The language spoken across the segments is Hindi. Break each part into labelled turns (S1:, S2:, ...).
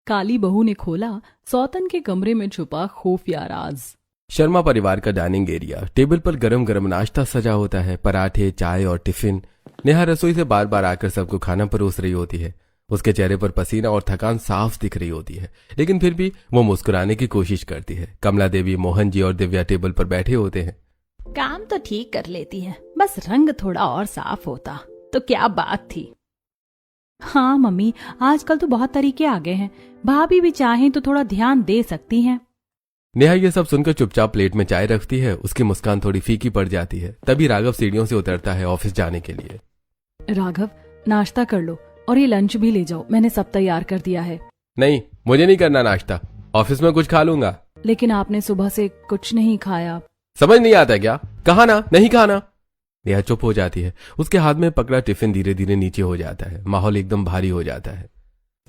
S1: काली बहू ने खोला सौतन के कमरे में छुपा खुफिया राज।
S2: शर्मा परिवार का डाइनिंग एरिया। टेबल पर गरम गरम नाश्ता सजा होता है, पराठे, चाय और टिफिन। नेहा रसोई से बार बार आकर सबको खाना परोस रही होती है। उसके चेहरे पर पसीना और थकान साफ दिख रही होती है, लेकिन फिर भी वो मुस्कुराने की कोशिश करती है। कमला देवी, मोहन जी और दिव्या टेबल पर बैठे होते हैं।
S1: काम तो ठीक कर लेती है, बस रंग थोड़ा और साफ होता तो क्या बात थी। हाँ मम्मी, आजकल तो बहुत तरीके आ गए हैं, भाभी भी चाहें तो थोड़ा ध्यान दे सकती हैं।
S2: नेहा ये सब सुनकर चुपचाप प्लेट में चाय रखती है। उसकी मुस्कान थोड़ी फीकी पड़ जाती है। तभी राघव सीढ़ियों से उतरता है ऑफिस जाने के लिए।
S1: राघव, नाश्ता कर लो और ये लंच भी ले जाओ, मैंने सब तैयार कर दिया है।
S2: नहीं, मुझे नहीं करना नाश्ता, ऑफिस में कुछ खा लूंगा।
S1: लेकिन आपने सुबह से कुछ नहीं खाया।
S2: समझ नहीं आता क्या? कहा ना नहीं खाना। नेहा चुप हो जाती है। उसके हाथ में पकड़ा टिफिन धीरे धीरे नीचे हो जाता है। माहौल एकदम भारी हो जाता है।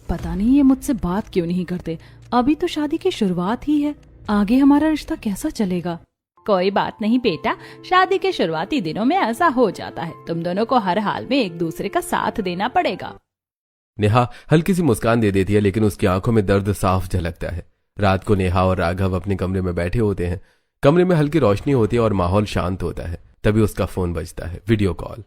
S1: पता नहीं ये मुझसे बात क्यों नहीं करते, अभी तो शादी की शुरुआत ही है, आगे हमारा रिश्ता कैसा चलेगा। कोई बात नहीं बेटा, शादी के शुरुआती दिनों में ऐसा हो जाता है, तुम दोनों को हर हाल में एक दूसरे का साथ देना पड़ेगा।
S2: नेहा हल्की सी मुस्कान दे देती है, लेकिन उसकी आंखों में दर्द साफ झलकता है। रात को नेहा और राघव अपने कमरे में बैठे होते हैं। कमरे में हल्की रोशनी होती है और माहौल शांत होता है। तभी उसका फोन बजता है, वीडियो कॉल।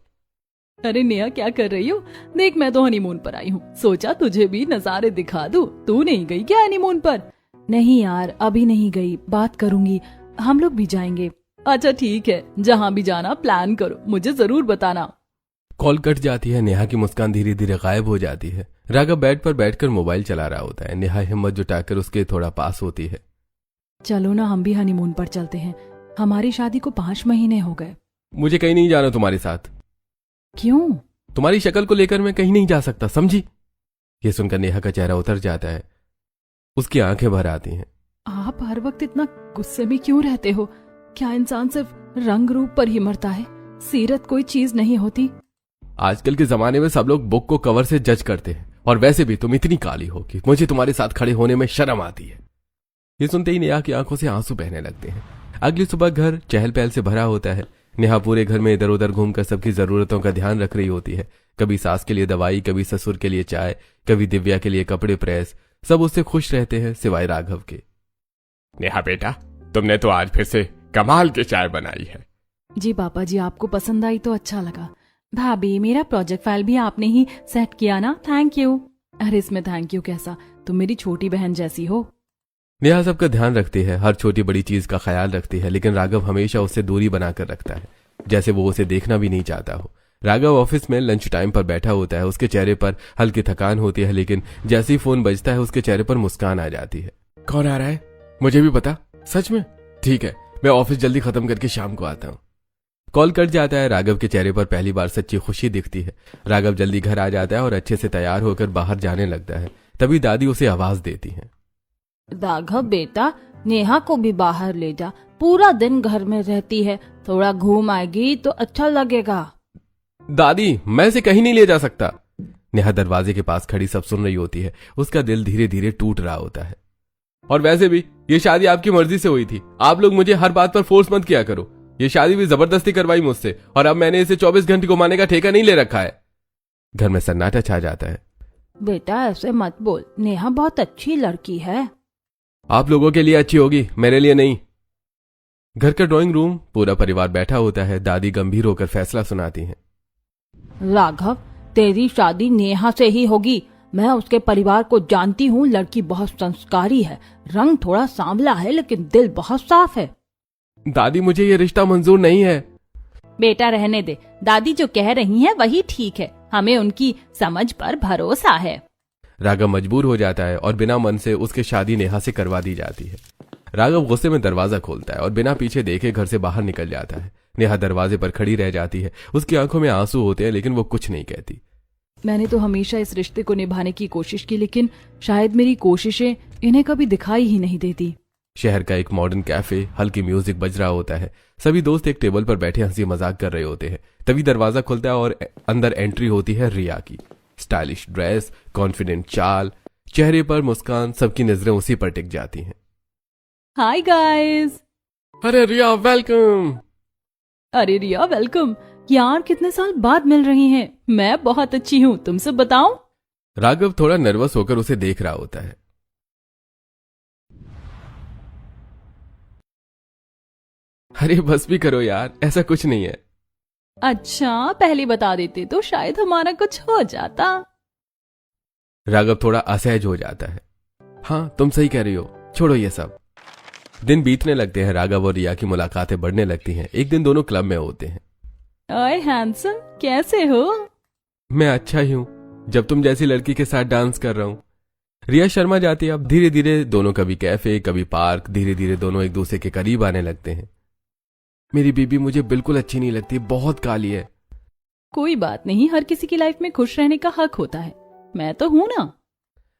S1: अरे नेहा, क्या कर रही हो? देख, मैं तो हनीमून पर आई हूँ, सोचा तुझे भी नजारे दिखा दूं। तू नहीं गई क्या हनीमून पर? नहीं यार, अभी नहीं गई, बात करूंगी, हम लोग भी जाएंगे। अच्छा ठीक है, जहाँ भी जाना प्लान करो, मुझे जरूर बताना।
S2: कॉल कट जाती है। नेहा की मुस्कान धीरे धीरे गायब हो जाती है। राघव बेड पर बैठकर मोबाइल चला रहा होता है। नेहा हिम्मत जुटाकर उसके थोड़ा पास होती है।
S1: चलो ना, हम भी हनीमून पर चलते हैं, हमारी शादी को 5 महीने हो गए।
S2: मुझे कहीं नहीं जाना तुम्हारे साथ।
S1: क्यों?
S2: तुम्हारी शक्ल को लेकर मैं कहीं नहीं जा सकता, समझी? ये सुनकर नेहा का चेहरा उतर जाता है। उसकी आंखें भर आती हैं।
S1: आप हर वक्त इतना गुस्से में क्यों रहते हो? क्या इंसान सिर्फ रंग रूप पर ही मरता है? सीरत कोई चीज नहीं होती।
S2: आजकल के जमाने में सब लोग बुक को कवर से जज करते हैं, और वैसे भी तुम इतनी काली हो कि मुझे तुम्हारे साथ खड़े होने में शर्म आती है। ये सुनते ही नेहा की आंखों से आंसू बहने लगते हैं। अगली सुबह घर चहल पहल से भरा होता है। नेहा पूरे घर में इधर उधर घूमकर सबकी जरूरतों का ध्यान रख रही होती है। कभी सास के लिए दवाई, कभी ससुर के लिए चाय, कभी दिव्या के लिए कपड़े प्रेस। सब उससे खुश रहते हैं सिवाय राघव के।
S3: नेहा बेटा, तुमने तो आज फिर से कमाल की चाय बनाई है।
S1: जी पापा जी, आपको पसंद आई तो अच्छा लगा। भाभी, मेरा प्रोजेक्ट फाइल भी आपने ही सेट किया ना, थैंक यू। अरे इसमें थैंक यू कैसा, तुम मेरी छोटी बहन जैसी हो।
S2: नेहा सबका ध्यान रखती है, हर छोटी बड़ी चीज का ख्याल रखती है, लेकिन राघव हमेशा उससे दूरी बनाकर रखता है, जैसे वो उसे देखना भी नहीं चाहता हो। राघव ऑफिस में लंच टाइम पर बैठा होता है। उसके चेहरे पर हल्की थकान होती है, लेकिन जैसे ही फोन बजता है उसके चेहरे पर मुस्कान आ जाती है। कौन आ रहा है? मुझे भी पता? सच में? ठीक है, मैं ऑफिस जल्दी खत्म करके शाम को आता हूँ। कॉल कट जाता है। राघव के चेहरे पर पहली बार सच्ची खुशी दिखती है। राघव जल्दी घर आ जाता है और अच्छे से तैयार होकर बाहर जाने लगता है। तभी दादी उसे आवाज देती है।
S4: राघव बेटा, नेहा को भी बाहर ले जा, पूरा दिन घर में रहती है, थोड़ा घूम आएगी तो अच्छा लगेगा।
S2: दादी, मैं इसे कहीं नहीं ले जा सकता। नेहा दरवाजे के पास खड़ी सब सुन रही होती है। उसका दिल धीरे धीरे टूट रहा होता है। और वैसे भी ये शादी आपकी मर्जी से हुई थी, आप लोग मुझे हर बात पर फोर्स मत किया करो। ये शादी भी जबरदस्ती करवाई मुझसे, और अब मैंने इसे 24 घंटे घुमाने का ठेका नहीं ले रखा है। घर में सन्नाटा छा जाता है।
S4: बेटा ऐसे मत बोल, नेहा बहुत अच्छी लड़की है।
S2: आप लोगों के लिए अच्छी होगी, मेरे लिए नहीं। घर का ड्राइंग रूम, पूरा परिवार बैठा होता है। दादी गंभीर होकर फैसला सुनाती हैं।
S4: राघव, तेरी शादी नेहा से ही होगी। मैं उसके परिवार को जानती हूँ, लड़की बहुत संस्कारी है, रंग थोड़ा सांवला है लेकिन दिल बहुत साफ है।
S2: दादी, मुझे ये रिश्ता मंजूर नहीं है।
S1: बेटा रहने दे, दादी जो कह रही हैं वही ठीक है, हमें उनकी समझ पर भरोसा है।
S2: राघव मजबूर हो जाता है और बिना मन से उसकी शादी नेहा से करवा दी जाती है। राघव गुस्से में दरवाजा खोलता है और बिना पीछे देखे घर से बाहर निकल जाता है। नेहा दरवाजे पर खड़ी रह जाती है। उसकी आंखों में आंसू होते हैं, लेकिन वो कुछ नहीं कहती।
S1: मैंने तो हमेशा इस रिश्ते को निभाने की कोशिश की, लेकिन शायद मेरी कोशिशें इन्हें कभी दिखाई ही नहीं देती।
S2: शहर का एक मॉडर्न कैफे, हल्की म्यूजिक बज रहा होता है। सभी दोस्त एक टेबल पर बैठे हंसी मजाक कर रहे होते हैं। तभी दरवाजा खुलता है और अंदर एंट्री होती है रिया की। स्टाइलिश ड्रेस, कॉन्फिडेंट चाल, चेहरे पर मुस्कान, सबकी नजरें उसी पर टिक जाती हैं।
S1: Hi guys.
S2: अरे रिया, वेलकम।
S1: अरे रिया, वेलकम। यार, कितने साल बाद मिल रही हैं। मैं बहुत अच्छी हूँ, तुमसे बताऊं?
S2: राघव थोड़ा नर्वस होकर उसे देख रहा होता है। अरे बस भी करो यार, ऐसा कुछ नहीं है।
S1: अच्छा, पहले बता देते तो शायद हमारा कुछ हो जाता।
S2: राघव थोड़ा असहज हो जाता है। हाँ, तुम सही कह रही हो, छोड़ो ये सब। दिन बीतने लगते हैं, राघव और रिया की मुलाकातें बढ़ने लगती हैं। एक दिन दोनों क्लब में होते हैं।
S1: ओए हैंडसम, कैसे हो?
S2: मैं अच्छा ही हूं, जब तुम जैसी लड़की के साथ डांस कर रहा हूं। रिया शर्मा जाती है। अब धीरे धीरे दोनों कभी कैफे कभी पार्क, धीरे धीरे दोनों एक दूसरे के करीब आने लगते हैं। मेरी बीबी मुझे बिल्कुल अच्छी नहीं लगती, बहुत काली है।
S1: कोई बात नहीं, हर किसी की लाइफ में खुश रहने का हक होता है। मैं तो हूं ना।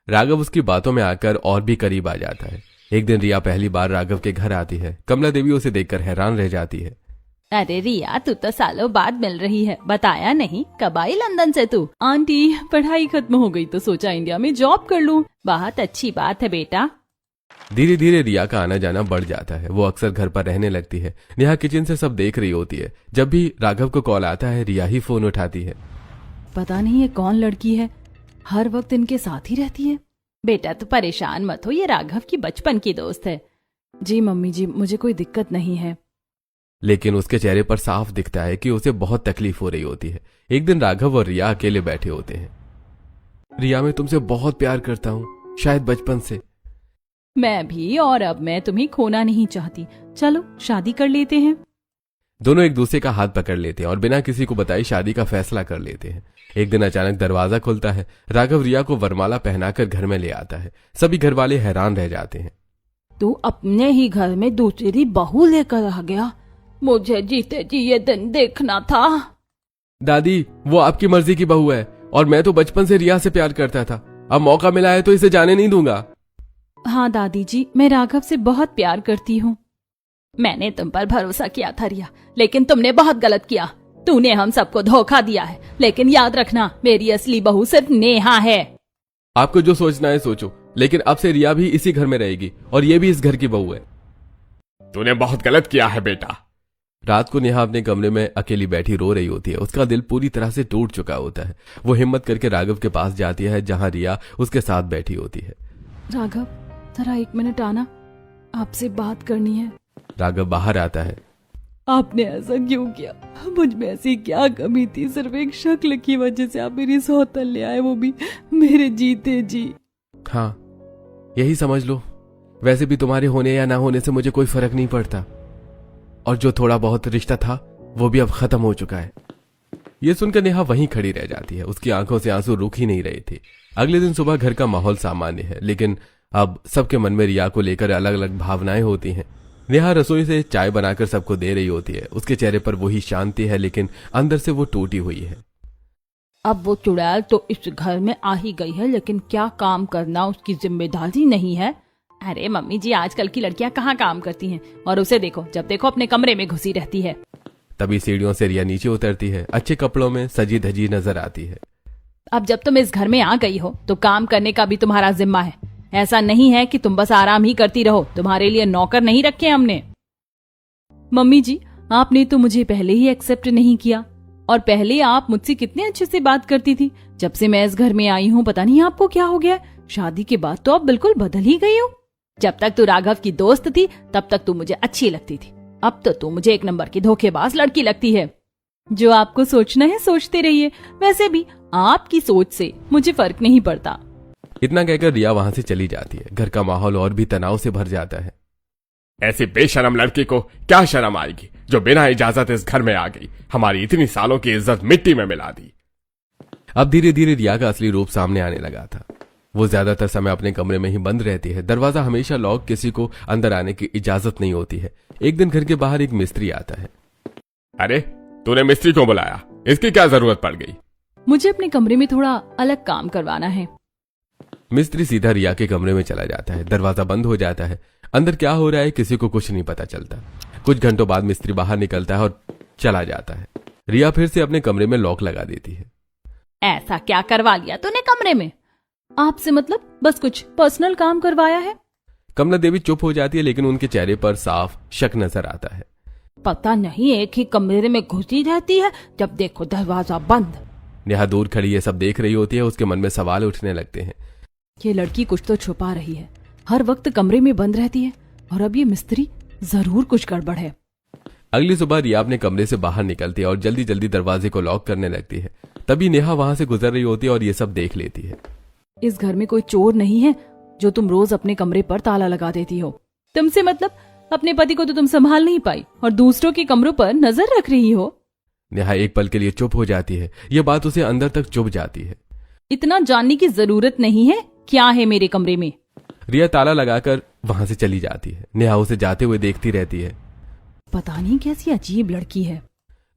S2: राघव उसकी बातों में आकर और भी करीब आ जाता है। एक दिन रिया पहली बार राघव के घर आती है। कमला देवी उसे देखकर हैरान रह जाती है।
S4: अरे रिया, तू तो सालों बाद मिल रही है, बताया नहीं? कब आई लंदन से तू?
S1: आंटी, पढ़ाई खत्म हो गई तो सोचा इंडिया में जॉब कर लूं।
S4: बहुत अच्छी बात है बेटा।
S2: धीरे धीरे रिया का आना जाना बढ़ जाता है। वो अक्सर घर पर रहने लगती है। नेहा किचन से सब देख रही होती है। जब भी राघव को कॉल आता है, रिया ही फोन उठाती है।
S1: पता नहीं ये कौन लड़की है, हर वक्त इनके साथ ही रहती है।
S4: बेटा तू परेशान मत हो, ये राघव की बचपन की दोस्त है।
S1: जी मम्मी जी, मुझे कोई दिक्कत नहीं है।
S2: लेकिन उसके चेहरे पर साफ दिखता है कि उसे बहुत तकलीफ हो रही होती है। एक दिन राघव और रिया अकेले बैठे होते हैं। रिया, मैं तुमसे बहुत प्यार करता हूँ, शायद बचपन से।
S1: मैं भी, और अब मैं तुम्हें खोना नहीं चाहती। चलो शादी कर लेते हैं।
S2: दोनों एक दूसरे का हाथ पकड़ लेते हैं और बिना किसी को बताए शादी का फैसला कर लेते हैं। एक दिन अचानक दरवाजा खुलता है। राघव रिया को वरमाला पहनाकर घर में ले आता है। सभी घर वाले हैरान रह जाते हैं।
S4: तू अपने ही घर में दूसरी बहू लेकर आ गया? मुझे जीते जी ये दिन देखना था।
S2: दादी, वो आपकी मर्जी की बहू है और मैं तो बचपन से रिया से प्यार करता था। अब मौका मिला है तो इसे जाने नहीं दूंगा।
S1: हाँ दादी जी, मैं राघव से बहुत प्यार करती हूँ।
S4: मैंने तुम पर भरोसा किया था रिया, लेकिन तुमने बहुत गलत किया। तूने हम सबको धोखा दिया है, लेकिन याद रखना मेरी असली बहू सिर्फ नेहा है।
S2: आपको जो सोचना है सोचो, लेकिन अब से रिया भी इसी घर में रहेगी और ये भी इस घर की बहू है।
S3: तूने बहुत गलत किया है बेटा।
S2: रात को नेहा अपने कमरे में अकेली बैठी रो रही होती है। उसका दिल पूरी तरह से टूट चुका होता है। वो हिम्मत करके राघव के पास जाती है, जहां रिया उसके साथ बैठी होती है।
S1: राघव, जरा 1 मिनट आना, आपसे बात करनी है।
S2: राघव बाहर आता है।
S1: आपने ऐसा क्यों किया? मुझ में ऐसी क्या कमी थी? सिर्फ एक शक्ल की वजह से आप मेरी सौतन ले आए, वो भी मेरे जीते जी।
S2: हाँ, यही समझ लो। वैसे भी तुम्हारे होने या ना होने से मुझे कोई फर्क नहीं पड़ता, और जो थोड़ा बहुत रिश्ता था वो भी अब खत्म हो चुका है। ये सुनकर नेहा वहीं खड़ी रह जाती है। उसकी आंखों से आंसू रुक ही नहीं रहे थे। अगले दिन सुबह घर का माहौल सामान्य है, लेकिन अब सबके मन में रिया को लेकर अलग अलग भावनाएं होती हैं। नेहा रसोई से चाय बनाकर सबको दे रही होती है। उसके चेहरे पर वही शांति है, लेकिन अंदर से वो टूटी हुई है।
S4: अब वो चुड़ैल तो इस घर में आ ही गई है, लेकिन क्या काम करना उसकी जिम्मेदारी नहीं है? अरे मम्मी जी, आजकल की लड़कियां कहाँ काम करती हैं? और उसे देखो, जब देखो अपने कमरे में घुसी रहती है।
S2: तभी सीढ़ियों से रिया नीचे उतरती है। अच्छे कपड़ों में सजी धजी नजर आती है।
S4: अब जब तुम इस घर में आ गई हो तो काम करने का भी तुम्हारा जिम्मा है। ऐसा नहीं है कि तुम बस आराम ही करती रहो। तुम्हारे लिए नौकर नहीं रखे हमने।
S1: मम्मी जी, आपने तो मुझे पहले ही एक्सेप्ट नहीं किया, और पहले आप मुझसे कितने अच्छे से बात करती थी। जब से मैं इस घर में आई हूँ, पता नहीं आपको क्या हो गया। शादी के बाद तो आप बिल्कुल बदल ही गई हो।
S4: जब तक तू राघव की दोस्त थी तब तक तू मुझे अच्छी लगती थी। अब तो तू मुझे 1 नंबर की धोखेबाज लड़की लगती है।
S1: जो आपको सोचना है सोचते रहिए, वैसे भी आपकी सोच से मुझे फर्क नहीं पड़ता।
S2: इतना कहकर रिया वहां से चली जाती है। घर का माहौल और भी तनाव से भर जाता है।
S3: ऐसी बेशरम लड़की को क्या शर्म आएगी जो बिना इजाजत इस घर में आ गई, हमारी इतनी सालों की इज्जत मिट्टी में मिला दी।
S2: अब धीरे धीरे रिया का असली रूप सामने आने लगा था। वो ज्यादातर समय अपने कमरे में ही बंद रहती है। दरवाजा हमेशा लॉक, किसी को अंदर आने की इजाजत नहीं होती है। एक दिन घर के बाहर एक मिस्त्री आता है।
S3: अरे, तूने मिस्त्री क्यों बुलाया? इसकी क्या जरूरत पड़ गई?
S1: मुझे अपने कमरे में थोड़ा अलग काम करवाना है।
S2: मिस्त्री सीधा रिया के कमरे में चला जाता है। दरवाजा बंद हो जाता है। अंदर क्या हो रहा है किसी को कुछ नहीं पता चलता। कुछ घंटों बाद मिस्त्री बाहर निकलता है और चला जाता है। रिया फिर से अपने कमरे में लॉक लगा देती है।
S4: ऐसा क्या करवा लिया तूने कमरे में?
S1: आपसे मतलब बस कुछ पर्सनल काम करवाया है।
S2: कमला देवी चुप हो जाती है, लेकिन उनके चेहरे पर साफ शक नजर आता है।
S4: पता नहीं एक ही कमरे में घुसी रहती है, जब देखो दरवाजा बंद।
S2: नेहा दूर खड़ी ये सब देख रही होती है। उसके मन में सवाल उठने लगते हैं।
S1: ये लड़की कुछ तो छुपा रही है, हर वक्त कमरे में बंद रहती है, और अब ये मिस्त्री, जरूर कुछ गड़बड़ है।
S2: अगली सुबह रिया अपने कमरे से बाहर निकलती है और जल्दी जल्दी दरवाजे को लॉक करने लगती है। तभी नेहा वहां से गुजर रही होती है और ये सब देख लेती है।
S1: इस घर में कोई चोर नहीं है जो तुम रोज अपने कमरे पर ताला लगा देती हो? तुमसे मतलब अपने पति को तो तुम संभाल नहीं पाई और दूसरों के कमरों पर नजर रख रही हो।
S2: नेहा एक पल के लिए चुप हो जाती है। ये बात उसे अंदर तक चुभ जाती है।
S4: इतना जानने की जरूरत नहीं है क्या है मेरे कमरे में।
S2: रिया ताला लगाकर वहां से चली जाती है। नेहा उसे जाते हुए देखती रहती है।
S1: पता नहीं कैसी अजीब लड़की है।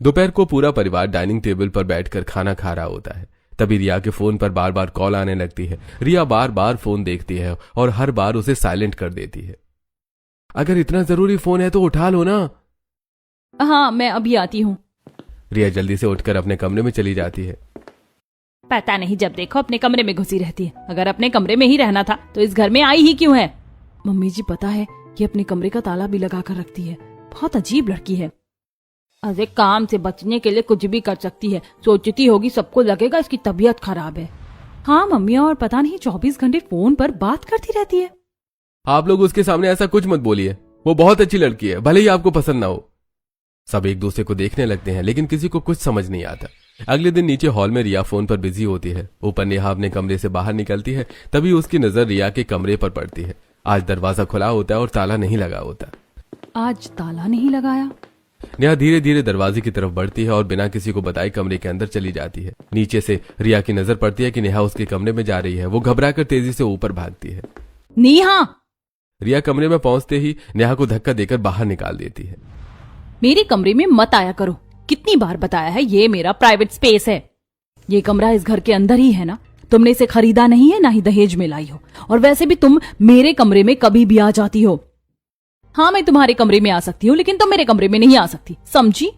S2: दोपहर को पूरा परिवार डाइनिंग टेबल पर बैठकर खाना खा रहा होता है। तभी रिया के फोन पर बार बार कॉल आने लगती है। रिया बार बार फोन देखती है और हर बार उसे साइलेंट कर देती है। अगर इतना जरूरी फोन है तो उठा लो ना।
S4: हाँ मैं अभी आती हूँ।
S2: रिया जल्दी से उठकर अपने कमरे में चली जाती है।
S4: पता नहीं जब देखो अपने कमरे में घुसी रहती है। अगर अपने कमरे में ही रहना था तो इस घर में आई ही क्यों है।
S1: मम्मी जी पता है कि अपने कमरे का ताला भी लगा कर रखती है। बहुत अजीब लड़की है।
S4: अरे काम से बचने के लिए कुछ भी कर सकती है। सोचती होगी सबको लगेगा इसकी तबीयत खराब है।
S1: हाँ मम्मी, और पता नहीं 24 घंटे फोन पर बात करती रहती है।
S2: आप लोग उसके सामने ऐसा कुछ मत बोलिए। वो बहुत अच्छी लड़की है, भले ही आपको पसंद ना हो। सब एक दूसरे को देखने लगते हैं लेकिन किसी को कुछ समझ नहीं आता। अगले दिन नीचे हॉल में रिया फोन पर बिजी होती है। ऊपर नेहा अपने कमरे से बाहर निकलती है। तभी उसकी नजर रिया के कमरे पर पड़ती है। आज दरवाजा खुला होता है और ताला नहीं लगा होता।
S1: आज ताला नहीं लगाया।
S2: नेहा धीरे धीरे दरवाजे की तरफ बढ़ती है और बिना किसी को बताए कमरे के अंदर चली जाती है। नीचे से रिया की नजर पड़ती है कि नेहा उसके कमरे में जा रही है। वो घबराकर तेजी से ऊपर भागती है।
S4: नेहा!
S2: रिया कमरे में पहुंचते ही नेहा को धक्का देकर बाहर निकाल देती है।
S4: मेरे कमरे में मत आया करो। कितनी बार बताया है ये मेरा प्राइवेट स्पेस है।
S1: ये कमरा इस घर के अंदर ही है ना। तुमने इसे खरीदा नहीं है, ना ही दहेज में लाई हो। और वैसे भी तुम मेरे कमरे में कभी भी आ जाती हो।
S4: हाँ मैं तुम्हारे कमरे में आ सकती हूँ लेकिन तुम मेरे कमरे में नहीं आ सकती, समझी?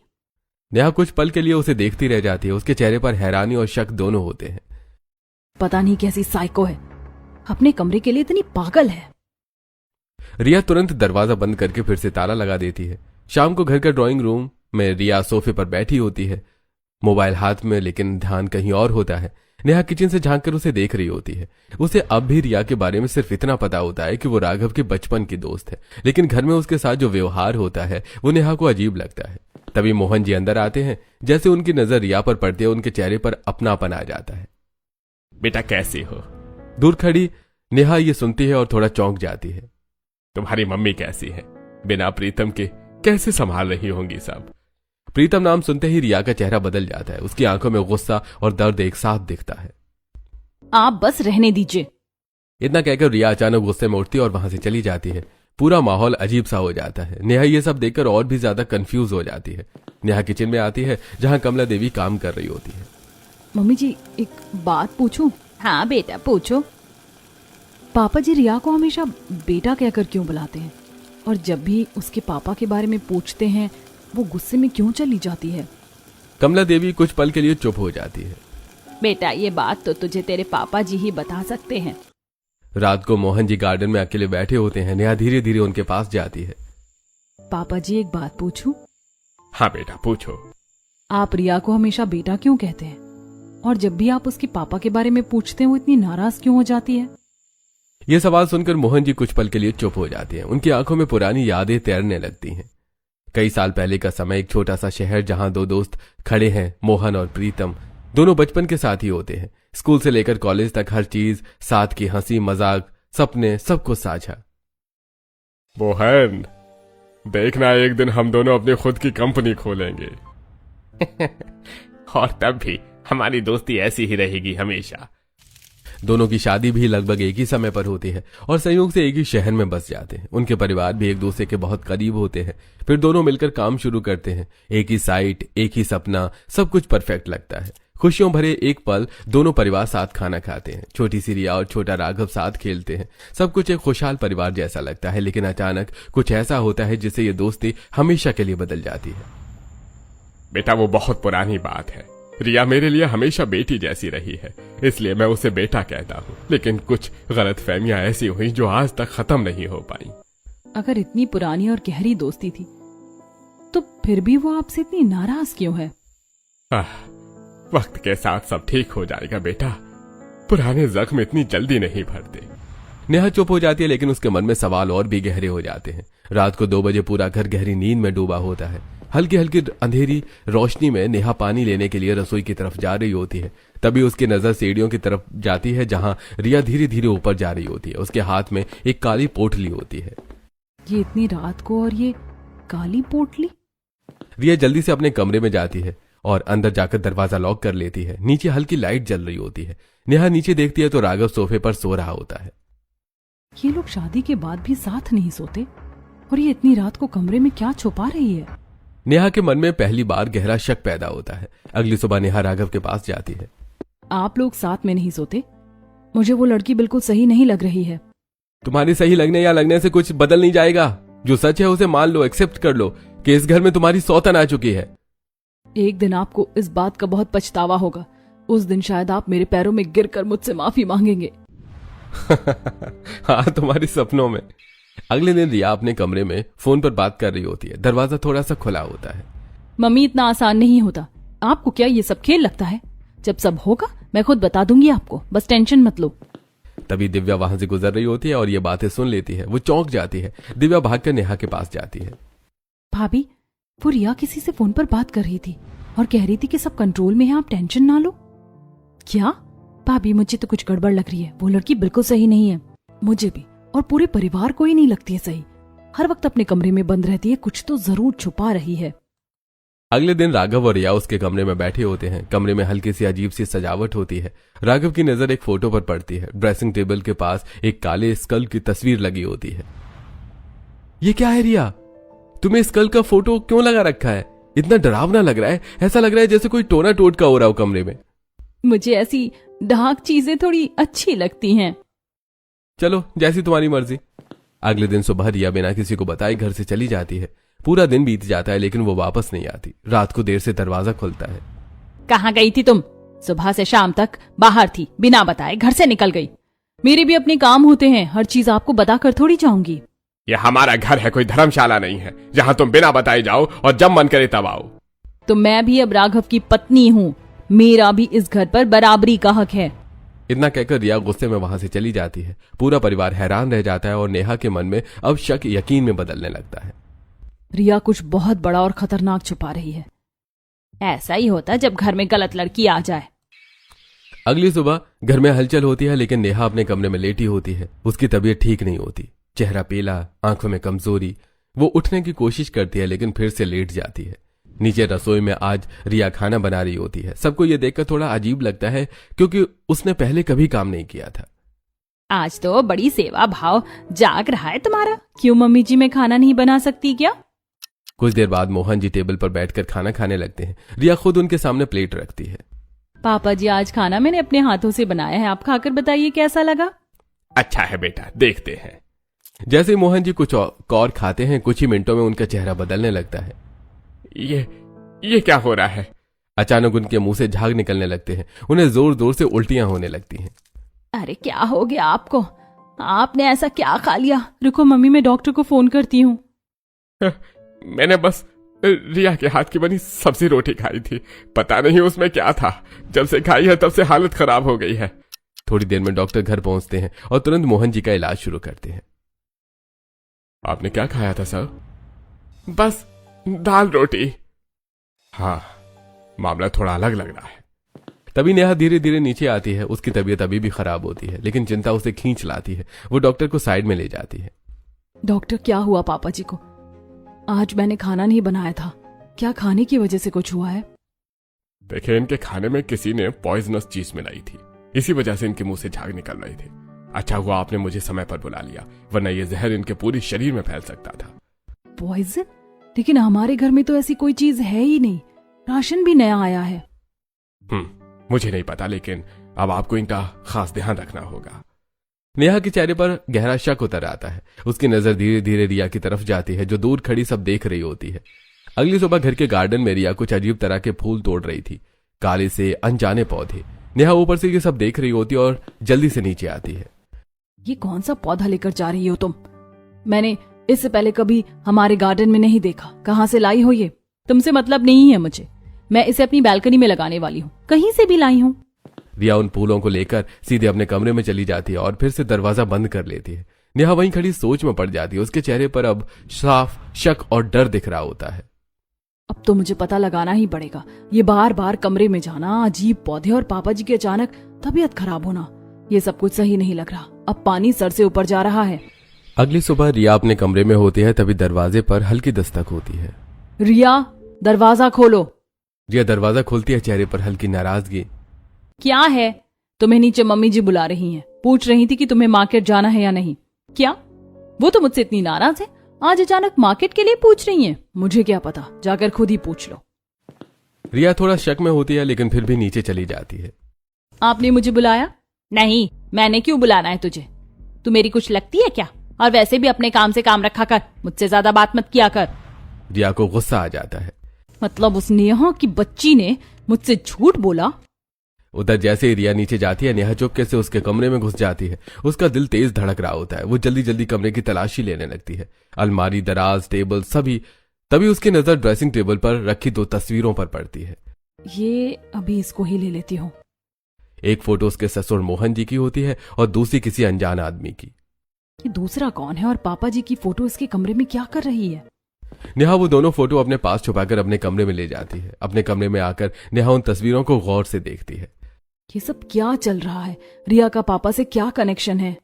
S2: नेहा कुछ पल के लिए उसे देखती रह जाती है। उसके चेहरे पर हैरानी और शक दोनों होते हैं।
S1: पता नहीं कैसी साइको है, अपने कमरे के लिए इतनी पागल है।
S2: रिया तुरंत दरवाजा बंद करके फिर से ताला लगा देती है। शाम को घर का ड्राइंग रूम में रिया सोफे पर बैठी होती है, मोबाइल हाथ में, लेकिन ध्यान कहीं और होता है। नेहा किचन से झांककर उसे देख रही होती है। उसे अब भी रिया के बारे में सिर्फ इतना पता होता है कि वो राघव के बचपन की दोस्त है, लेकिन घर में उसके साथ जो व्यवहार होता है वो नेहा को अजीब लगता है। तभी मोहन जी अंदर आते हैं। जैसे उनकी नजर रिया पर पड़ती है उनके चेहरे पर अपनापन आ जाता है।
S3: बेटा कैसी हो?
S2: दूर खड़ी नेहा ये सुनती है और थोड़ा चौंक जाती है।
S3: तुम्हारी मम्मी कैसी है? बिना प्रीतम के कैसे संभाल रही होंगी सब?
S2: प्रीतम नाम सुनते ही रिया का चेहरा बदल जाता है। उसकी आंखों में गुस्सा और दर्द एक साथ दिखता है।
S4: आप बस रहने दीजिए।
S2: इतना कहकर रिया अचानक गुस्से में उठती है और वहां से चली जाती है। पूरा माहौल अजीब सा हो जाता है। नेहा ये सब देखकर और भी ज्यादा कंफ्यूज हो जाती है। नेहा किचन में आती है जहां कमला देवी काम कर रही होती है।
S1: मम्मी जी एक बात पूछूं?
S4: हाँ बेटा पूछो।
S1: पापा जी रिया को हमेशा बेटा कहकर क्यों बुलाते हैं? और जब भी उसके पापा के बारे में पूछते हैं वो गुस्से में क्यों चली जाती है?
S2: कमला देवी कुछ पल के लिए चुप हो जाती है।
S4: बेटा ये बात तो तुझे तेरे पापा जी ही बता सकते हैं।
S2: रात को मोहन जी गार्डन में अकेले बैठे होते हैं। नेहा धीरे धीरे उनके पास जाती है।
S1: पापा जी एक बात पूछूं?
S3: हाँ बेटा पूछो।
S1: आप रिया को हमेशा बेटा क्यों कहते हैं? और जब भी आप उसके पापा के बारे में पूछते हैं वो इतनी नाराज क्यों हो जाती है?
S2: ये सवाल सुनकर मोहन जी कुछ पल के लिए चुप हो जाते हैं। उनकी आंखों में पुरानी यादें तैरने लगती हैं। कई साल पहले का समय, एक छोटा सा शहर जहां दो दोस्त खड़े हैं, मोहन और प्रीतम। दोनों बचपन के साथी होते हैं। स्कूल से लेकर कॉलेज तक हर चीज साथ की, हंसी मजाक, सपने, सब कुछ साझा।
S3: मोहन देखना एक दिन हम दोनों अपनी खुद की कंपनी खोलेंगे। और तब भी हमारी दोस्ती ऐसी ही रहेगी हमेशा।
S2: दोनों की शादी भी लगभग एक ही समय पर होती है और संयोग से एक ही शहर में बस जाते हैं। उनके परिवार भी एक दूसरे के बहुत करीब होते हैं। फिर दोनों मिलकर काम शुरू करते हैं। एक ही साइट, एक ही सपना, सब कुछ परफेक्ट लगता है। खुशियों भरे एक पल, दोनों परिवार साथ खाना खाते हैं। छोटी सी रिया और छोटा राघव साथ खेलते हैं। सब कुछ एक खुशहाल परिवार जैसा लगता है। लेकिन अचानक कुछ ऐसा होता है जिससे ये दोस्ती हमेशा के लिए बदल जाती है।
S3: बेटा वो बहुत पुरानी बात है। रिया मेरे लिए हमेशा बेटी जैसी रही है, इसलिए मैं उसे बेटा कहता हूँ। लेकिन कुछ गलतफहमियां ऐसी हुई जो आज तक खत्म नहीं हो पाई।
S1: अगर इतनी पुरानी और गहरी दोस्ती थी तो फिर भी वो आपसे इतनी नाराज क्यों है?
S3: वक्त के साथ सब ठीक हो जाएगा बेटा। पुराने जख्म इतनी जल्दी नहीं भरते।
S2: नेहा चुप हो जाती है लेकिन उसके मन में सवाल और भी गहरे हो जाते हैं। रात को 2 बजे पूरा घर गहरी नींद में डूबा होता है। हल्की हल्की अंधेरी रोशनी में नेहा पानी लेने के लिए रसोई की तरफ जा रही होती है। तभी उसकी नजर सीढ़ियों की तरफ जाती है जहां रिया धीरे धीरे ऊपर जा रही होती है। उसके हाथ में एक काली पोटली होती है।
S1: ये इतनी रात को और ये काली पोटली?
S2: रिया जल्दी से अपने कमरे में जाती है और अंदर जाकर दरवाजा लॉक कर लेती है। नीचे हल्की लाइट जल रही होती है। नेहा नीचे देखती है तो राघव सोफे पर सो रहा होता है।
S1: ये लोग शादी के बाद भी साथ नहीं सोते और ये इतनी रात को कमरे में क्या छुपा रही है?
S2: नेहा के मन में पहली बार गहरा शक पैदा होता है। अगली सुबह नेहा राघव के पास जाती है।
S1: आप लोग साथ में नहीं सोते? मुझे वो लड़की बिल्कुल सही नहीं लग रही है।
S2: तुम्हारी सही लगने या लगने से कुछ बदल नहीं जाएगा। जो सच है उसे मान लो, एक्सेप्ट कर लो कि इस घर में तुम्हारी सौतन आ चुकी है।
S1: एक दिन आपको इस बात का बहुत पछतावा होगा। उस दिन शायद आप मेरे पैरों में गिरकर मुझसे माफी मांगेंगे।
S2: हाँ, तुम्हारे सपनों में। अगले दिन रिया अपने कमरे में फोन पर बात कर रही होती है। दरवाजा थोड़ा सा खुला होता है।
S1: मम्मी, इतना आसान नहीं होता। आपको क्या ये सब खेल लगता है? जब सब होगा मैं खुद बता दूंगी आपको, बस टेंशन मत लो।
S2: तभी दिव्या वहां से गुजर रही होती है और ये बातें सुन लेती है। वो चौंक जाती है। दिव्या भागकर नेहा के पास जाती है।
S1: भाभी, वो रिया किसी से फोन पर बात कर रही थी और कह रही थी कि सब कंट्रोल में है, आप टेंशन ना लो। क्या? भाभी, मुझे तो कुछ गड़बड़ लग रही है। वो लड़की बिल्कुल सही नहीं है। मुझे भी और पूरे परिवार को ही नहीं लगती है सही। हर वक्त अपने कमरे में बंद रहती है, कुछ तो जरूर छुपा रही है।
S2: अगले दिन राघव और रिया उसके कमरे में बैठे होते हैं। कमरे में हल्की सी अजीब सी सजावट होती है। राघव की नजर एक फोटो पर पड़ती है। ड्रेसिंग टेबल के पास एक काले स्कल की तस्वीर लगी होती है। ये क्या है रिया? तुम्हें स्कल का फोटो क्यों लगा रखा है? इतना डरावना लग रहा है। ऐसा लग रहा है जैसे कोई टोना टोटका हो रहा हो कमरे में।
S1: मुझे ऐसी डार्क चीजें थोड़ी अच्छी लगती हैं।
S2: चलो, जैसी तुम्हारी मर्जी। अगले दिन सुबह रिया बिना किसी को बताए घर से चली जाती है। पूरा दिन बीत जाता है लेकिन वो वापस नहीं आती। रात को देर से दरवाजा खुलता है।
S4: कहाँ गई थी तुम? सुबह से शाम तक बाहर थी, बिना बताए घर से निकल गई।
S1: मेरे भी अपने काम होते हैं, हर चीज आपको बताकर थोड़ी जाऊंगी।
S3: ये हमारा घर है, कोई धर्मशाला नहीं है जहाँ तुम बिना बताए जाओ और जब मन करे तब आओ।
S1: तो मैं भी अब राघव की पत्नी हूँ। मेरा भी इस घर पर बराबरी का हक है।
S2: इतना कहकर रिया गुस्से में वहां से चली जाती है। पूरा परिवार हैरान रह जाता है और नेहा के मन में अब शक यकीन में बदलने लगता है।
S1: रिया कुछ बहुत बड़ा और खतरनाक छुपा रही है।
S4: ऐसा ही होता जब घर में गलत लड़की आ जाए।
S2: अगली सुबह घर में हलचल होती है लेकिन नेहा अपने कमरे में लेटी होती है। उसकी तबीयत ठीक नहीं होती। चेहरा पीला, आंखों में कमजोरी। वो उठने की कोशिश करती है लेकिन फिर से लेट जाती है। नीचे रसोई में आज रिया खाना बना रही होती है। सबको ये देखकर थोड़ा अजीब लगता है क्योंकि उसने पहले कभी काम नहीं किया था।
S4: आज तो बड़ी सेवा भाव जाग रहा है तुम्हारा। क्यों मम्मी जी, मैं खाना नहीं बना सकती क्या?
S2: कुछ देर बाद मोहन जी टेबल पर बैठकर खाना खाने लगते हैं। रिया खुद उनके सामने प्लेट रखती है।
S1: पापा जी, आज खाना मैंने अपने हाथों से बनाया है, आप खाकर बताइए कैसा लगा।
S3: अच्छा है बेटा, देखते हैं।
S2: जैसे ही मोहन जी कुछ और खाते हैं, कुछ ही मिनटों में उनका चेहरा बदलने लगता है।
S3: ये क्या हो रहा है?
S2: अचानक उनके मुंह से झाग निकलने लगते हैं। उन्हें जोर जोर से उल्टियां होने लगती हैं।
S4: अरे क्या हो गया आपको? आपने ऐसा क्या खा लिया?
S1: रुको मम्मी, मैं डॉक्टर को फोन करती हूँ।
S3: मैंने बस रिया के हाथ की बनी सब्जी रोटी खाई थी। पता नहीं उसमें क्या था। जब से खाई है तब से हालत खराब हो गई है।
S2: थोड़ी देर में डॉक्टर घर पहुंचते हैं और तुरंत मोहन जी का इलाज शुरू करते हैं।
S3: आपने क्या खाया था सर? बस दाल रोटी। हाँ, मामला थोड़ा अलग लग रहा है।
S2: तभी नेहा धीरे धीरे नीचे आती है। उसकी तबीयत अभी भी खराब होती है लेकिन चिंता उसे खींच लाती है। वो डॉक्टर को साइड में ले जाती है।
S1: डॉक्टर, क्या हुआ पापा जी को? आज मैंने खाना नहीं बनाया था। क्या खाने की वजह से कुछ हुआ है?
S3: देखिए, इनके खाने में किसी ने पॉइजनस चीज मिलाई थी। इसी वजह से इनके मुंह से झाग निकल रहे थे। अच्छा हुआ आपने मुझे समय पर बुला लिया, वरना ये जहर इनके पूरे शरीर में फैल सकता था।
S1: पॉइजन? लेकिन हमारे घर में तो ऐसी कोई चीज है ही नहीं। राशन भी नया आया है।
S3: मुझे नहीं पता, लेकिन अब आपको इनका खास ध्यान रखना होगा।
S2: नेहा के चेहरे पर गहरा शक उतर आता है। उसकी नजर धीरे धीरे रिया की तरफ जाती है जो दूर खड़ी सब देख रही होती है। अगली सुबह घर के गार्डन में रिया कुछ अजीब तरह के फूल तोड़ रही थी। काले से अनजाने पौधे। नेहा ऊपर से ये सब देख रही होती और जल्दी से नीचे आती है।
S1: ये कौन सा पौधा लेकर जा रही हो तुम? मैंने इससे पहले कभी हमारे गार्डन में नहीं देखा। कहाँ से लाई हो ये?
S4: तुमसे मतलब नहीं है मुझे। मैं इसे अपनी बालकनी में लगाने वाली हूँ, कहीं से भी लाई हूँ।
S2: रिया उन फूलों को लेकर सीधे अपने कमरे में चली जाती है और फिर से दरवाजा बंद कर लेती है। नेहा वहीं खड़ी सोच में पड़ जाती है। उसके चेहरे पर अब साफ शक और डर दिख रहा होता है।
S1: अब तो मुझे पता लगाना ही पड़ेगा। ये बार बार कमरे में जाना, अजीब पौधे और पापा जी की अचानक तबीयत खराब होना, ये सब कुछ सही नहीं लग रहा। अब पानी सर से ऊपर जा रहा है।
S2: अगली सुबह रिया अपने कमरे में होती है, तभी दरवाजे पर हल्की दस्तक होती है।
S1: रिया, दरवाजा खोलो।
S2: रिया दरवाजा खोलती है, चेहरे पर हल्की नाराजगी।
S1: क्या है? तुम्हें नीचे मम्मी जी बुला रही हैं, पूछ रही थी कि तुम्हें मार्केट जाना है या नहीं। क्या? वो तो मुझसे इतनी नाराज है, आज अचानक मार्केट के लिए पूछ रही हैं। मुझे क्या पता, जाकर खुद ही पूछ लो।
S2: रिया थोड़ा शक में होती है, लेकिन फिर भी नीचे चली जाती है।
S1: आपने मुझे बुलाया?
S4: नहीं, मैंने क्यों बुलाना है तुझे? तू मेरी कुछ लगती है क्या? और वैसे भी अपने काम से काम रखा कर, मुझसे ज्यादा बात मत किया कर।
S2: रिया को गुस्सा आ जाता है।
S1: मतलब उस नेहा की बच्ची ने मुझसे झूठ बोला?
S2: उधर जैसे ही रिया नीचे जाती है, नेहा चुपके से उसके कमरे में घुस जाती है। उसका दिल तेज धड़क रहा होता है। वो जल्दी जल्दी कमरे की तलाशी लेने लगती है, अलमारी, दराज, टेबल, सभी। तभी उसकी नजर ड्रेसिंग टेबल पर रखी 2 तस्वीरों पर पड़ती है।
S1: ये अभी इसको ही ले लेती हूँ।
S2: एक फोटो उसके ससुर मोहन जी की होती है और दूसरी किसी अनजान आदमी की।
S1: ये दूसरा कौन है और पापा जी की फोटो इसके कमरे में क्या कर रही है?
S2: नेहा वो दोनों फोटो अपने पास छुपाकर अपने कमरे में ले जाती है। अपने कमरे में आकर नेहा उन तस्वीरों को गौर से देखती है।
S1: ये सब क्या चल रहा है? रिया का पापा से क्या कनेक्शन है?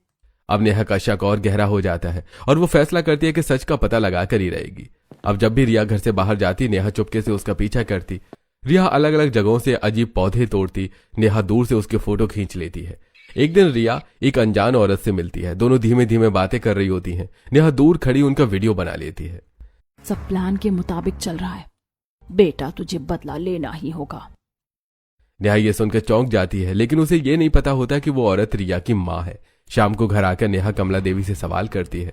S2: अब नेहा का शक और गहरा हो जाता है और वो फैसला करती है कि सच का पता लगाकर ही रहेगी। अब जब भी रिया घर से बाहर जाती, नेहा चुपके से उसका पीछा करती। रिया अलग अलग जगहों से अजीब पौधे तोड़ती। नेहा दूर से उसके फोटो खींच लेती है। एक दिन रिया एक अनजान औरत से मिलती है। दोनों धीमे धीमे बातें कर रही होती हैं। नेहा दूर खड़ी उनका वीडियो बना लेती है।
S1: सब प्लान के मुताबिक चल रहा है। बेटा, तुझे बदला लेना ही होगा।
S2: नेहा ये सुनकर चौंक जाती है, लेकिन उसे ये नहीं पता होता कि वो औरत रिया की माँ है। शाम को घर आकर नेहा कमला देवी से सवाल करती है।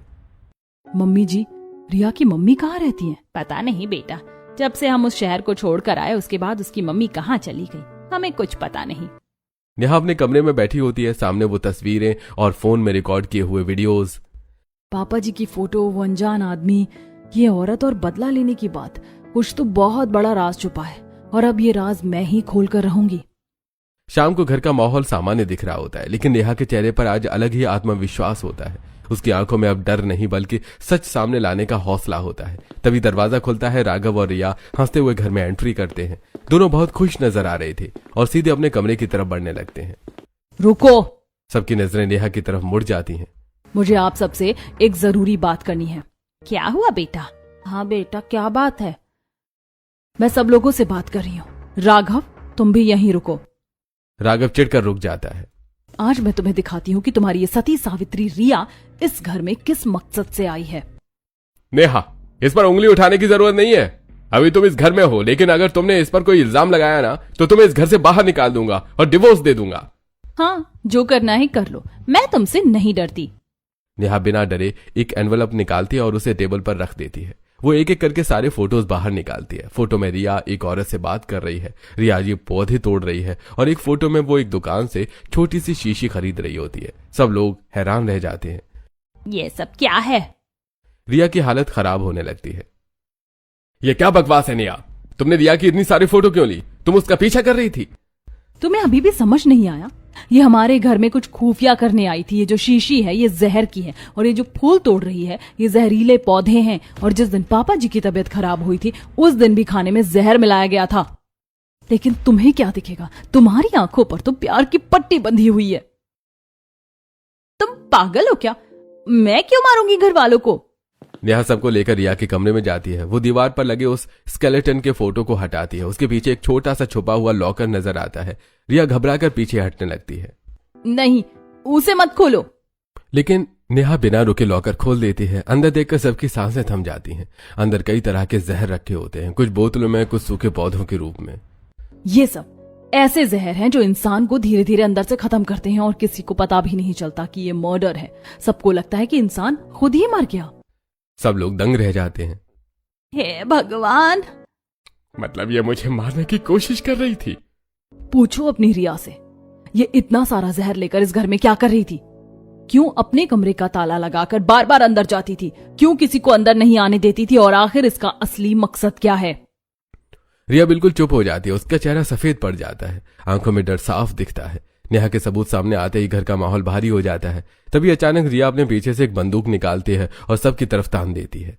S1: मम्मी जी, रिया की मम्मी कहाँ रहती हैं?
S4: पता नहीं बेटा, जब से हम उस शहर को छोड़कर आए उसके बाद उसकी मम्मी कहाँ चली गई, हमें कुछ पता नहीं।
S2: नेहा अपने कमरे में बैठी होती है। सामने वो तस्वीरें और फोन में रिकॉर्ड किए हुए वीडियोस।
S1: पापा जी की फोटो, वो अनजान आदमी, ये औरत और बदला लेने की बात। कुछ तो बहुत बड़ा राज छुपा है और अब ये राज मैं ही खोल कर रहूंगी।
S2: शाम को घर का माहौल सामान्य दिख रहा होता है, लेकिन नेहा के चेहरे पर आज अलग ही आत्मविश्वास होता है। उसकी आंखों में अब डर नहीं बल्कि सच सामने लाने का हौसला होता है। तभी दरवाजा खुलता है। राघव और रिया हंसते हुए घर में एंट्री करते हैं। दोनों बहुत खुश नजर आ रहे थे और सीधे अपने कमरे की तरफ बढ़ने लगते हैं।
S1: रुको!
S2: सबकी नजरें नेहा की तरफ मुड़ जाती हैं।
S1: मुझे आप सबसे एक जरूरी बात करनी है।
S4: क्या हुआ बेटा?
S1: हाँ बेटा, क्या बात है? मैं सब लोगों से बात कर रही हूँ। राघव, तुम भी यहीं रुको।
S2: राघव चिढ़कर रुक जाता है।
S1: आज मैं तुम्हें दिखाती हूँ कि तुम्हारी ये सती सावित्री रिया इस घर में किस मकसद से आई है।
S3: नेहा, इस पर उंगली उठाने की जरूरत नहीं है। अभी तुम इस घर में हो, लेकिन अगर तुमने इस पर कोई इल्जाम लगाया ना तो तुम्हें इस घर से बाहर निकाल दूंगा और डिवोर्स दे दूंगा।
S1: हाँ, जो करना है कर लो, मैं तुमसे नहीं डरती।
S2: नेहा बिना डरे एक एनवलप निकालती है और उसे टेबल पर रख देती है। वो एक एक करके सारे फोटोज बाहर निकालती है। फोटो में रिया एक औरत से बात कर रही है, रिया ये पौधे तोड़ रही है और एक फोटो में वो एक दुकान से छोटी सी शीशी खरीद रही होती है। सब लोग हैरान रह जाते हैं।
S4: ये सब क्या है?
S2: रिया की हालत खराब होने लगती है।
S3: ये क्या बकवास है नेहा? तुमने रिया की इतनी सारी फोटो क्यों ली? तुम उसका पीछा कर रही थी।
S1: तुम्हें अभी भी समझ नहीं आया? ये हमारे घर में कुछ खुफिया करने आई थी। ये जो शीशी है ये जहर की है और ये जो फूल तोड़ रही है ये जहरीले पौधे हैं। और जिस दिन पापा जी की तबीयत खराब हुई थी उस दिन भी खाने में जहर मिलाया गया था। लेकिन तुम्हें क्या दिखेगा? तुम्हारी आंखों पर तो प्यार की पट्टी बंधी हुई है।
S4: तुम पागल हो क्या? मैं क्यों मारूंगी घर वालों को?
S2: नेहा सबको लेकर रिया के कमरे में जाती है। वो दीवार पर लगे उस स्केलेटन के फोटो को हटाती है। उसके पीछे एक छोटा सा छुपा हुआ लॉकर नजर आता है। रिया घबराकर पीछे हटने लगती है।
S1: नहीं, उसे मत खोलो।
S2: लेकिन नेहा बिना रुके लॉकर खोल देती है। अंदर देखकर सबकी सांसें थम जाती हैं। अंदर कई तरह के जहर रखे होते हैं, कुछ बोतलों में, कुछ सूखे पौधों के रूप में।
S1: ये सब ऐसे जहर हैं जो इंसान को धीरे धीरे अंदर से खत्म करते हैं और किसी को पता भी नहीं चलता कि ये मर्डर है। सबको लगता है कि इंसान खुद ही मर गया।
S2: सब लोग दंग रह जाते हैं।
S4: हे भगवान!
S3: मतलब ये मुझे मारने की कोशिश कर रही थी?
S1: पूछो अपनी रिया से, ये इतना सारा जहर लेकर इस घर में क्या कर रही थी? क्यों अपने कमरे का ताला लगाकर बार बार अंदर जाती थी? क्यों किसी को अंदर नहीं आने देती थी? और आखिर इसका असली मकसद क्या है?
S2: रिया बिल्कुल चुप हो जाती है। उसका चेहरा सफेद पड़ जाता है, आंखों में डर साफ दिखता है। नेहा के सबूत सामने आते ही घर का माहौल भारी हो जाता है। तभी अचानक रिया अपने पीछे से एक बंदूक निकालती है और सबकी तरफ तान देती है।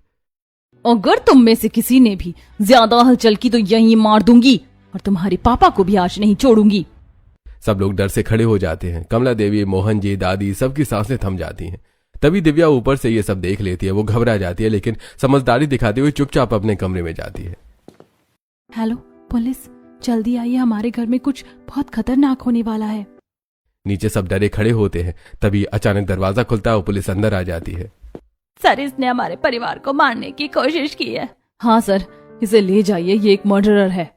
S4: अगर तुम में से किसी ने भी ज्यादा हलचल की तो यहीं मार दूंगी और तुम्हारे पापा को भी आज नहीं छोड़ूंगी।
S2: सब लोग डर से खड़े हो जाते हैं। कमला देवी, मोहन जी, दादी, सबकी सांसें थम जाती हैं। तभी दिव्या ऊपर से ये सब देख लेती है। वो घबरा जाती है लेकिन समझदारी दिखाते हुए चुपचाप अपने कमरे में जाती है।
S1: हेलो पुलिस, जल्दी आइए, हमारे घर में कुछ बहुत खतरनाक होने वाला है।
S2: नीचे सब डरे खड़े होते हैं। तभी अचानक दरवाजा खुलता है और पुलिस अंदर आ जाती है।
S4: सर, इसने हमारे परिवार को मारने की कोशिश की है।
S1: हाँ सर, इसे ले जाइए, ये एक मर्डरर है।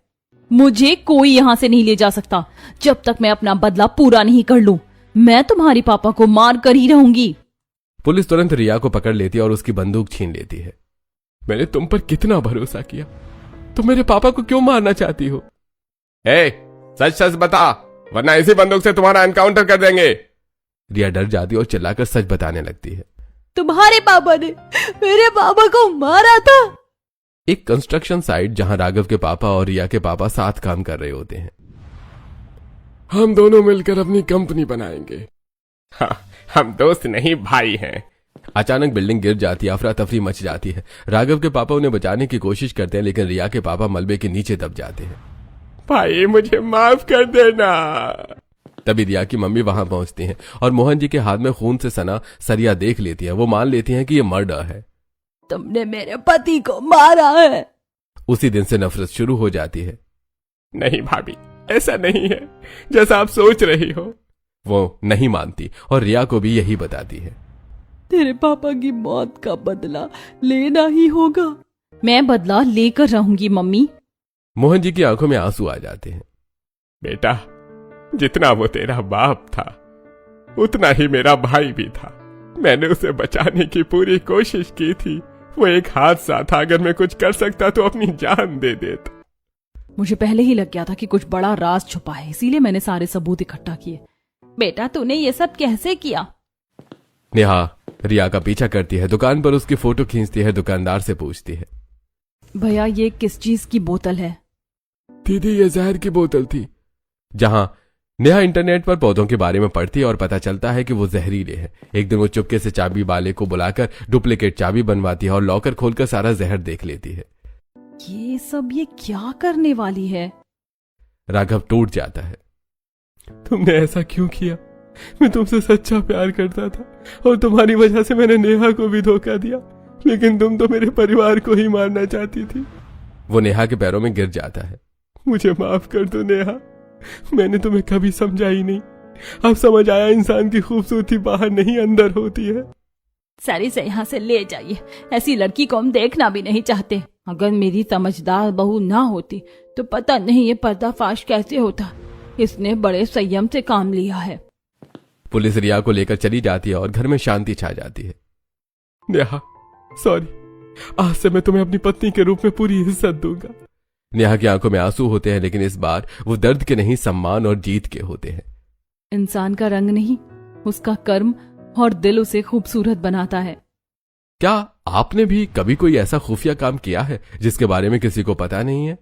S4: मुझे कोई यहाँ से नहीं ले जा सकता जब तक मैं अपना बदला पूरा नहीं कर लूं। मैं तुम्हारे पापा को मार कर ही रहूंगी।
S2: पुलिस तुरंत रिया को पकड़ लेती है और उसकी बंदूक छीन लेती है।
S3: मैंने तुम पर कितना भरोसा किया, तुम मेरे पापा को क्यों मारना चाहती हो? सच सच बता, वरना इसी बंदूक से तुम्हारा एनकाउंटर कर देंगे।
S2: रिया डर जाती है और चिल्लाकर सच बताने लगती है।
S4: तुम्हारे पापा ने मेरे पापा को मारा था।
S2: एक कंस्ट्रक्शन साइट जहां राघव के पापा और रिया के पापा साथ काम कर रहे होते हैं।
S3: हम दोनों मिलकर अपनी कंपनी बनाएंगे। हाँ, हम दोस्त नहीं भाई हैं।
S2: अचानक बिल्डिंग गिर जाती है, अफरा तफरी मच जाती है। राघव के पापा उन्हें बचाने की कोशिश करते हैं लेकिन रिया के पापा मलबे के नीचे दब जाते हैं।
S3: भाई मुझे माफ कर देना।
S2: तभी रिया की मम्मी वहां पहुंचती हैं और मोहन जी के हाथ में खून से सना सरिया देख लेती है। वो मान लेती हैं कि ये मर्डर है।
S4: तुमने मेरे पति को मारा है।
S2: उसी दिन से नफरत शुरू हो जाती है।
S3: नहीं भाभी, ऐसा नहीं है जैसा आप सोच रही हो।
S2: वो नहीं मानती और रिया को भी यही बताती है।
S1: तेरे पापा की मौत का बदला लेना ही होगा।
S4: मैं बदला लेकर रहूंगी मम्मी।
S2: मोहन जी की आंखों में आंसू आ जाते हैं।
S3: बेटा, जितना वो तेरा बाप था उतना ही मेरा भाई भी था। मैंने उसे बचाने की पूरी कोशिश की थी। वो एक हादसा था, अगर मैं कुछ कर सकता तो अपनी जान दे देता।
S1: मुझे पहले ही लग गया था कि कुछ बड़ा राज छुपा है, इसीलिए मैंने सारे सबूत इकट्ठा किए।
S4: बेटा, तूने ये सब कैसे किया?
S2: नेहा रिया का पीछा करती है, दुकान पर उसकी फोटो खींचती है, दुकानदार से पूछती है,
S1: भैया ये किस चीज की बोतल है?
S3: दीदी, ये जहर की बोतल थी।
S2: जहां नेहा इंटरनेट पर पौधों के बारे में पढ़ती है और पता चलता है कि वो जहरीले हैं। एक दिन वो चुपके से चाबी वाले को बुलाकर डुप्लीकेट चाबी बनवाती है और लॉकर खोलकर सारा जहर देख लेती है।
S1: ये क्या करने वाली है?
S2: राघव टूट जाता है।
S3: तुमने ऐसा क्यों किया? मैं तुमसे सच्चा प्यार करता था और तुम्हारी वजह से मैंने नेहा को भी धोखा दिया, लेकिन तुम तो मेरे परिवार को ही मारना चाहती थी।
S2: वो नेहा के पैरों में गिर जाता है।
S3: मुझे माफ कर दो नेहा, मैंने तुम्हें कभी समझा ही नहीं। अब समझ आया, इंसान की खूबसूरती बाहर नहीं अंदर होती है।
S4: सर, इसे यहाँ से ले जाइए। ऐसी लड़की को हम देखना भी नहीं चाहते। अगर मेरी समझदार बहू ना होती तो पता नहीं ये पर्दाफाश कैसे होता। इसने बड़े संयम से काम लिया है।
S2: पुलिस रिया को लेकर चली जाती है और घर में शांति छा जाती है।
S3: नेहा, सॉरी, आज से मैं तुम्हें अपनी पत्नी के रूप में पूरी इज्जत दूंगा।
S2: नेहा की आंखों में आंसू होते हैं लेकिन इस बार वो दर्द के नहीं, सम्मान और जीत के होते हैं।
S1: इंसान का रंग नहीं, उसका कर्म और दिल उसे खूबसूरत बनाता है।
S2: क्या आपने भी कभी कोई ऐसा खुफिया काम किया है जिसके बारे में किसी को पता नहीं है?